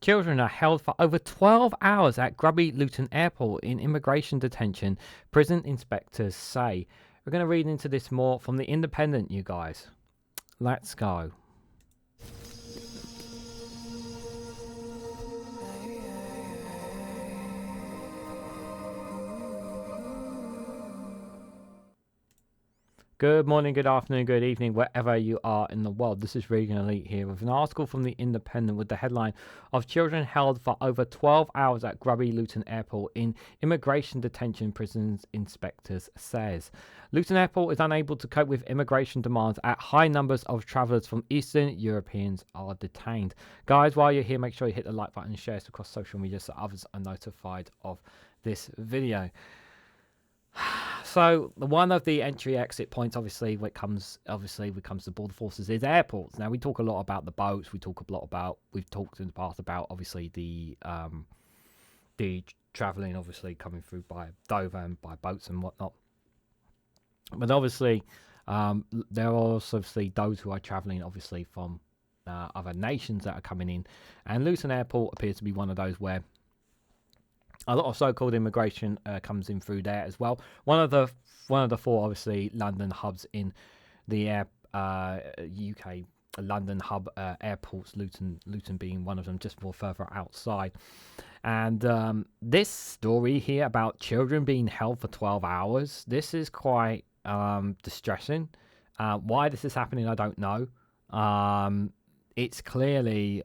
Children are held for over 12 hours at grubby Luton Airport in immigration detention, prison inspectors say. We're going to read into this more from The Independent, you guys. Let's go. Good morning, good afternoon, good evening, wherever you are in the world. This is Reganelite here with an article from The Independent with the headline of Children Held for Over 12 Hours at Grubby Luton Airport in Immigration Detention, Prisons Inspectors says. Luton Airport is unable to cope with immigration demands at high numbers of travellers from Eastern Europeans are detained. Guys, while you're here, make sure you hit the like button and share this across social media so others are notified of this video. So one of the entry-exit points, obviously, when it comes to border forces, is airports. Now we talk a lot about the boats. We've talked in the past about obviously the travelling, obviously coming through by Dover and by boats and whatnot. But obviously, there are also obviously those who are travelling, obviously from other nations that are coming in, and Luton Airport appears to be one of those where a lot of so-called immigration comes in through there as well. One of the four, obviously, London hubs in the UK London hub airports, Luton being one of them, just more further outside. And this story here about children being held for 12 hours, this is quite distressing. Why this is happening, I don't know. It's clearly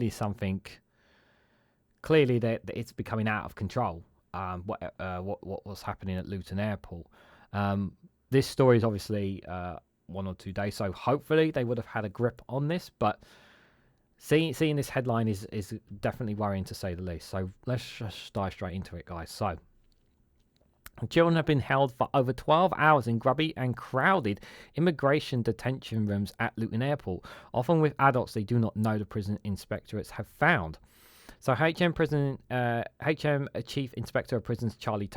something. Clearly, that it's becoming out of control. What was happening at Luton Airport? This story is obviously 1 or 2 days, so hopefully they would have had a grip on this. But seeing this headline is definitely worrying, to say the least. So let's just dive straight into it, guys. So children have been held for over 12 hours in grubby and crowded immigration detention rooms at Luton Airport, often with adults they do not know, the prison inspectorates have found. So HM Chief Inspector of Prisons Charlie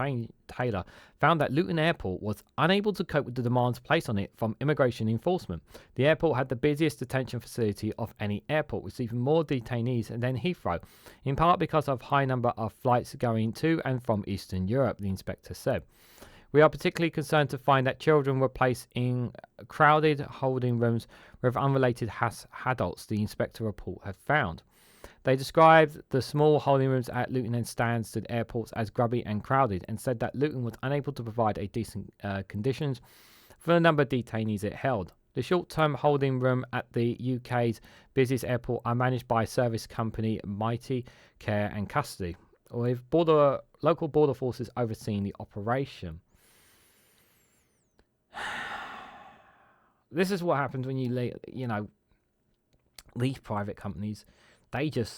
Taylor found that Luton Airport was unable to cope with the demands placed on it from immigration enforcement. The airport had the busiest detention facility of any airport, receiving more detainees than Heathrow, in part because of high number of flights going to and from Eastern Europe, the inspector said. We are particularly concerned to find that children were placed in crowded holding rooms with unrelated adults, the inspector report had found. They described the small holding rooms at Luton and Stansted airports as grubby and crowded, and said that Luton was unable to provide a decent conditions for the number of detainees it held. The short-term holding room at the UK's busiest airport are managed by service company Mitie Care and Custody, with local border forces overseeing the operation. This is what happens when you leave private companies. They don't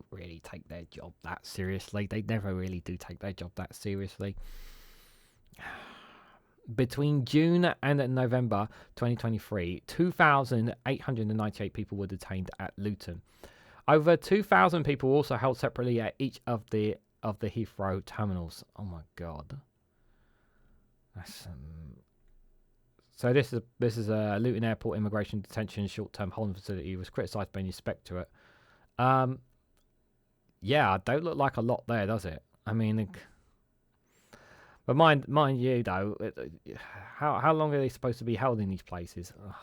really take their job that seriously. They never really do take their job that seriously. Between June and November 2023, 2,898 people were detained at Luton. Over 2,000 people were also held separately at each of the Heathrow terminals. Oh my god. That's So this is a Luton Airport immigration detention short-term holding facility. It was criticised by the inspectorate. Yeah, don't look like a lot there, does it? I mean, but mind you, though, how long are they supposed to be held in these places? Ugh.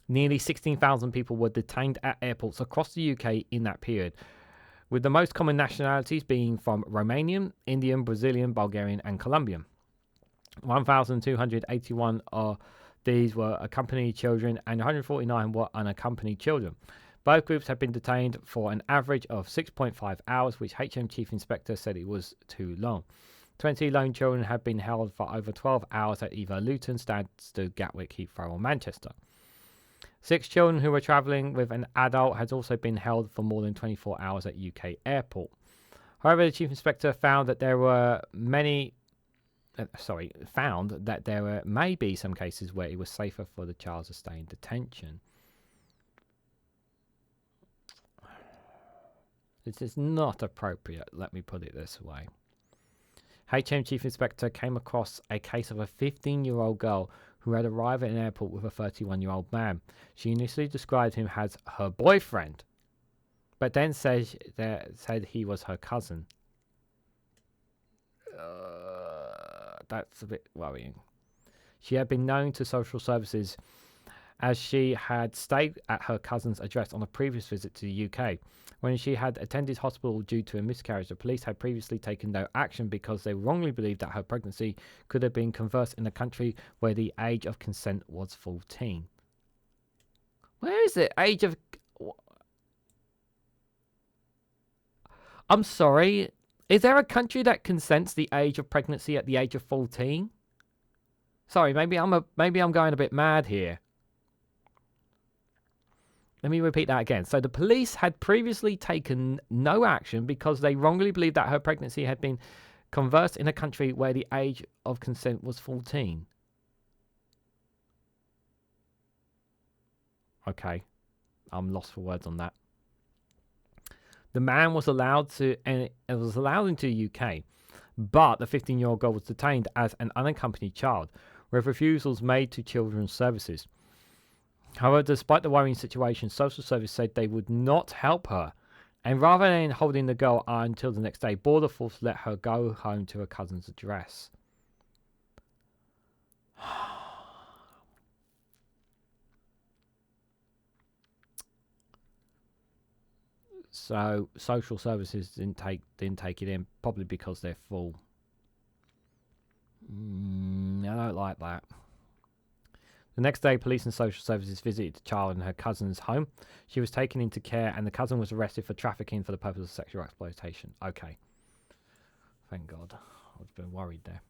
Nearly 16,000 people were detained at airports across the UK in that period, with the most common nationalities being from Romanian, Indian, Brazilian, Bulgarian and Colombian. 1,281 of these were accompanied children and 149 were unaccompanied children. Both groups have been detained for an average of 6.5 hours, which HM Chief Inspector said it was too long. 20 lone children have been held for over 12 hours at either Luton, Stansted, Gatwick, Heathrow or Manchester. 6 children who were travelling with an adult had also been held for more than 24 hours at UK airport. However, the Chief Inspector found that there may be some cases where it was safer for the child to stay in detention. This is not appropriate, let me put it this way. HM Chief Inspector came across a case of a 15-year-old girl who who had arrived at an airport with a 31-year-old man. She initially described him as her boyfriend, but then said he was her cousin. That's a bit worrying. She had been known to social services as she had stayed at her cousin's address on a previous visit to the UK. When she had attended hospital due to a miscarriage, the police had previously taken no action because they wrongly believed that her pregnancy could have been conceived in a country where the age of consent was 14. Where is it? Age of... I'm sorry. Is there a country that consents the age of pregnancy at the age of 14? Sorry, maybe I'm going a bit mad here. Let me repeat that again. So the police had previously taken no action because they wrongly believed that her pregnancy had been conceived in a country where the age of consent was 14. Okay, I'm lost for words on that. The man was allowed into the UK, but the 15-year-old girl was detained as an unaccompanied child, with refusals made to children's services. However, despite the worrying situation, social service said they would not help her, and rather than holding the girl until the next day, Border Force let her go home to her cousin's address. So social services didn't take it in, probably because they're full. I don't like that. The next day, police and social services visited the child in her cousin's home. She was taken into care, and the cousin was arrested for trafficking for the purpose of sexual exploitation. Okay. Thank God. I was a bit worried there.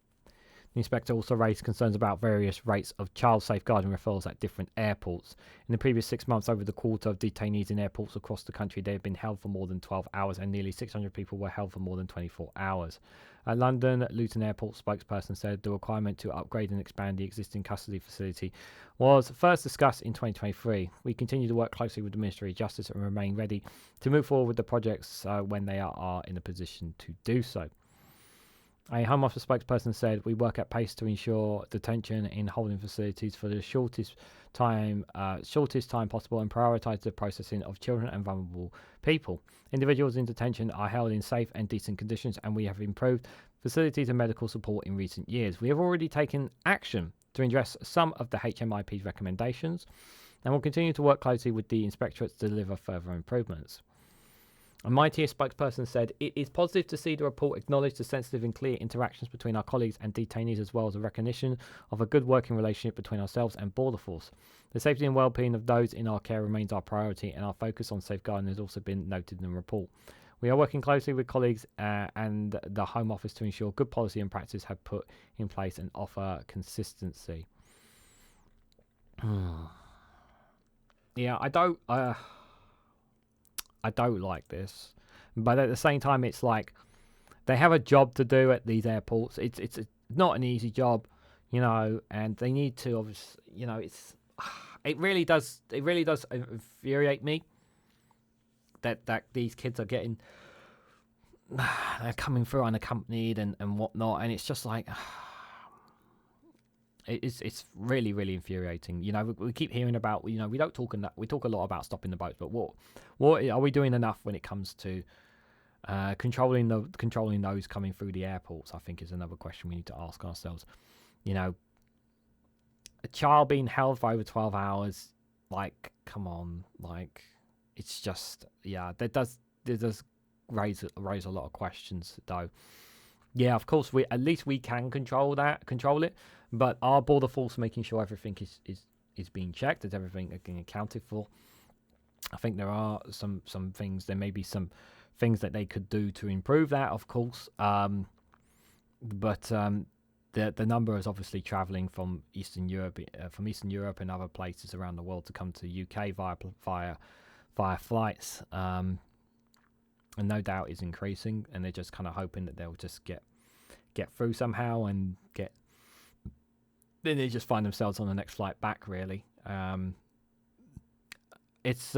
The inspector also raised concerns about various rates of child safeguarding referrals at different airports. In the previous 6 months, over the quarter of detainees in airports across the country, they had been held for more than 12 hours, and nearly 600 people were held for more than 24 hours. At London, Luton Airport spokesperson said the requirement to upgrade and expand the existing custody facility was first discussed in 2023. We continue to work closely with the Ministry of Justice and remain ready to move forward with the projects when they are in a position to do so. A Home Office spokesperson said, "We work at pace to ensure detention in holding facilities for the shortest time possible and prioritise the processing of children and vulnerable people. Individuals in detention are held in safe and decent conditions, and we have improved facilities and medical support in recent years. We have already taken action to address some of the HMIP's recommendations and will continue to work closely with the inspectorate to deliver further improvements." A Mitie spokesperson said, "It is positive to see the report acknowledge the sensitive and clear interactions between our colleagues and detainees, as well as a recognition of a good working relationship between ourselves and Border Force. The safety and well-being of those in our care remains our priority, and our focus on safeguarding has also been noted in the report. We are working closely with colleagues and the Home Office to ensure good policy and practice have put in place and offer consistency." Yeah, I don't like this, but at the same time, it's like they have a job to do at these airports. It's not an easy job, and they need to obviously, it really does infuriate me that these kids are getting they're coming through unaccompanied and whatnot, and it's just like it's really, really infuriating. We keep hearing about, we talk a lot about stopping the boats, but what are we doing enough when it comes to controlling those coming through the airports? I think is another question we need to ask ourselves. A child being held for over 12 hours, like, come on, like, it's just, that does raise a lot of questions, though. Yeah, of course, we can control it, but our Border Force making sure everything is being checked, that everything is being accounted for. I think there are some things, there may be some things that they could do to improve that, of course. But the number is obviously travelling from Eastern Europe and other places around the world to come to the UK via flights, and no doubt is increasing, and they're just kind of hoping that they'll just get through somehow and then they just find themselves on the next flight back, really. I'm kind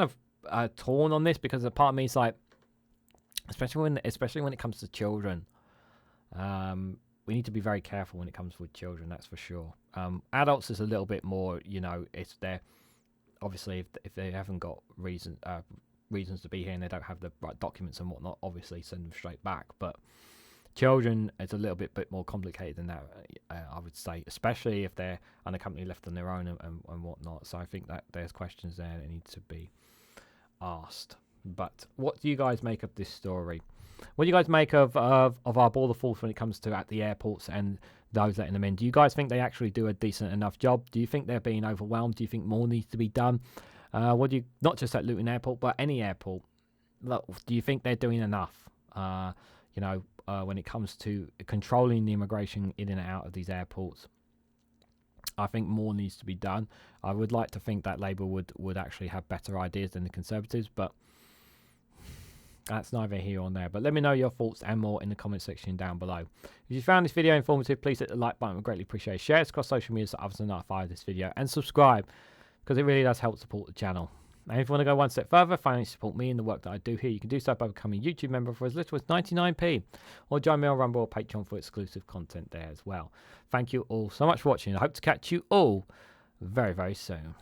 of torn on this, because a part of me is like, especially when it comes to children, we need to be very careful when it comes with children. That's for sure. Adults is a little bit more, it's their obviously if they haven't got reasons to be here and they don't have the right documents and whatnot, obviously send them straight back. But children, it's a little bit more complicated than that, I would say, especially if they're unaccompanied, left on their own and whatnot. So I think that there's questions there that need to be asked. But what do you guys make of this story? What do you guys make of our border force when it comes to at the airports and those letting them in? Do you guys think they actually do a decent enough job? Do you think they're being overwhelmed? Do you think more needs to be done? What do you, not just at Luton Airport, but any airport? Look, do you think they're doing enough? When it comes to controlling the immigration in and out of these airports, I think more needs to be done. I would like to think that Labour would actually have better ideas than the Conservatives, but that's neither here or there. But let me know your thoughts and more in the comment section down below. If you found this video informative, please hit the like button. We'd greatly appreciate it. Share it across social media so others are notified of this video. And subscribe, because it really does help support the channel. And if you want to go one step further, financially support me and the work that I do here, you can do so by becoming a YouTube member for as little as 99p. Or join me on Rumble or Patreon for exclusive content there as well. Thank you all so much for watching. I hope to catch you all very, very soon.